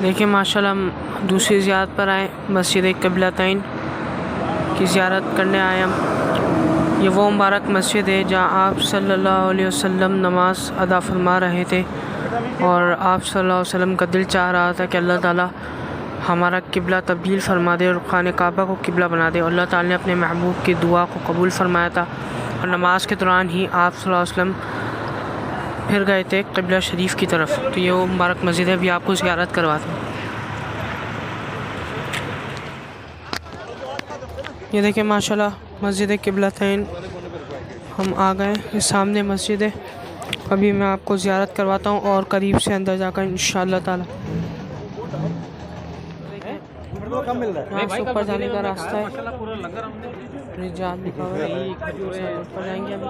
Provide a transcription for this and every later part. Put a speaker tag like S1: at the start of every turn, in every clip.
S1: देखिए माशाल्लाह हम दूसरी ज़ियारत पर आए, मस्जिद क़िबलतैन की ज़ियारत करने आए हम। ये वो मुबारक मस्जिद है जहाँ आप सल्लल्लाहु अलैहि वसल्लम नमाज अदा फरमा रहे थे और आप सल्लल्लाहु अलैहि वसल्लम का दिल चाह रहा था कि अल्लाह ताला हमारा किबला तब्दील फरमा दे और खाने काबा को किबला बना दे। अल्लाह ताला ने अपने महबूब की दुआ को कबूल फरमाया था और नमाज के दौरान ही आप सल्लल्लाहु अलैहि वसल्लम फिर गए थे क़िबला शरीफ की तरफ। तो ये वो मुबारक मस्जिद है, अभी आपको ज़ियारत करवाते हैं। ये देखिए माशाल्लाह मस्जिद क़िबलतैन हम आ गए, इस सामने मस्जिद है। अभी मैं आपको ज़ियारत करवाता हूँ और करीब से अंदर जाकर इंशाअल्लाह ताला। यहाँ से ऊपर जाने का रास्ता है, रिजाल लिखा हुआ है, ऊपर जाएंगे हम।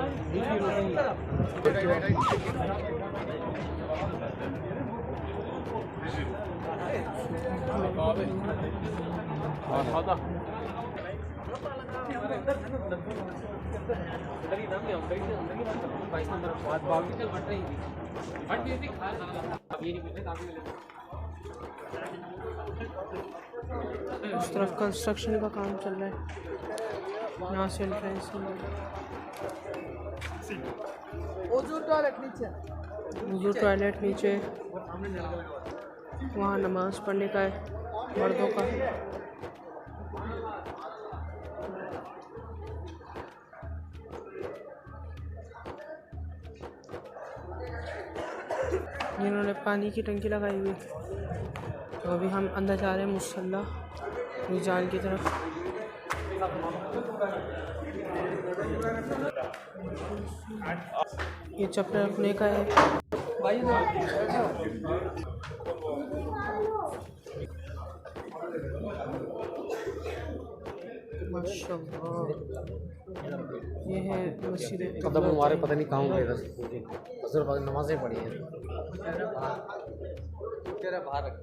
S1: उस तरफ कंस्ट्रक्शन का काम चल रहा है, यहाँ से एंट्रेंस है। वुज़ू टॉयलेट नीचे, वहाँ नमाज़ पढ़ने का है मर्दों का। इन्होंने पानी की टंकी लगाई हुई। तो अभी हम अंदर जा रहे हैं मुसल्ला रिजाल की तरफ। ये चप्पल रखने का है। माशाअल्लाह ये है मस्जिद।
S2: कदम हमारे पता नहीं कहाँ गए, नमाज़ें पढ़ी हैं। तेरा बाहर रख।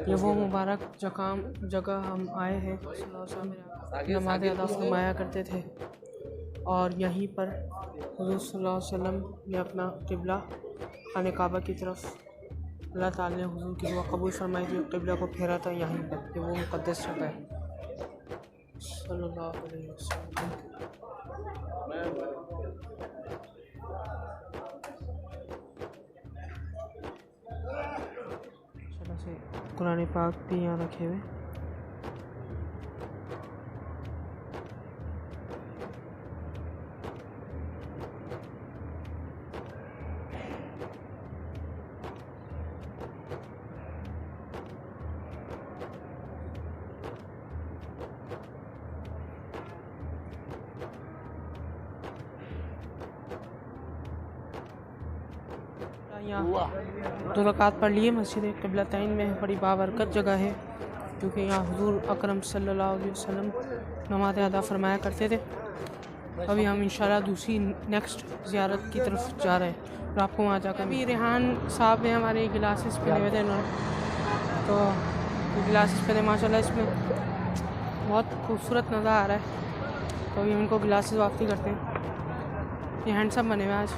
S1: ये वो मुबारक जगह हम आए हैं, नमाज़ अदा फरमाया करते थे और यहीं पर हुज़ूर सल्लल्लाहु अलैहि वसल्लम ने अपना क़िबला खाने काबा की तरफ, अल्लाह ताला ने हुज़ूर की दुआ कबूल फरमाई थी, क़िबला को फेरा था यहीं पर। ये वो मुक़द्दस जगह है सल्लल्लाहु अलैहि वसल्लम। कुरान पाक भी यहाँ रखे हुए। यहाँ 2 रकात पढ़ लिए। मस्जिद क़िबलतैन में बड़ी बाबरकत जगह है क्योंकि यहाँ हुज़ूर अकरम सल्लल्लाहु अलैहि वसल्लम नमाज़ अदा फरमाया करते थे। अभी हम इंशाल्लाह दूसरी नेक्स्ट ज़ियारत की तरफ जा रहे हैं और आपको वहाँ जाकर भी रेहान साहब ने हमारे गिलासेस पहने हुए थे इन्होंने, तो गिलासेस पहने माशाल्लाह इसमें बहुत खूबसूरत नज़र आ रहा है। तो अभी हम इनको गिलासेस वापसी करते हैं। ये हैंडसम बने हुए आज।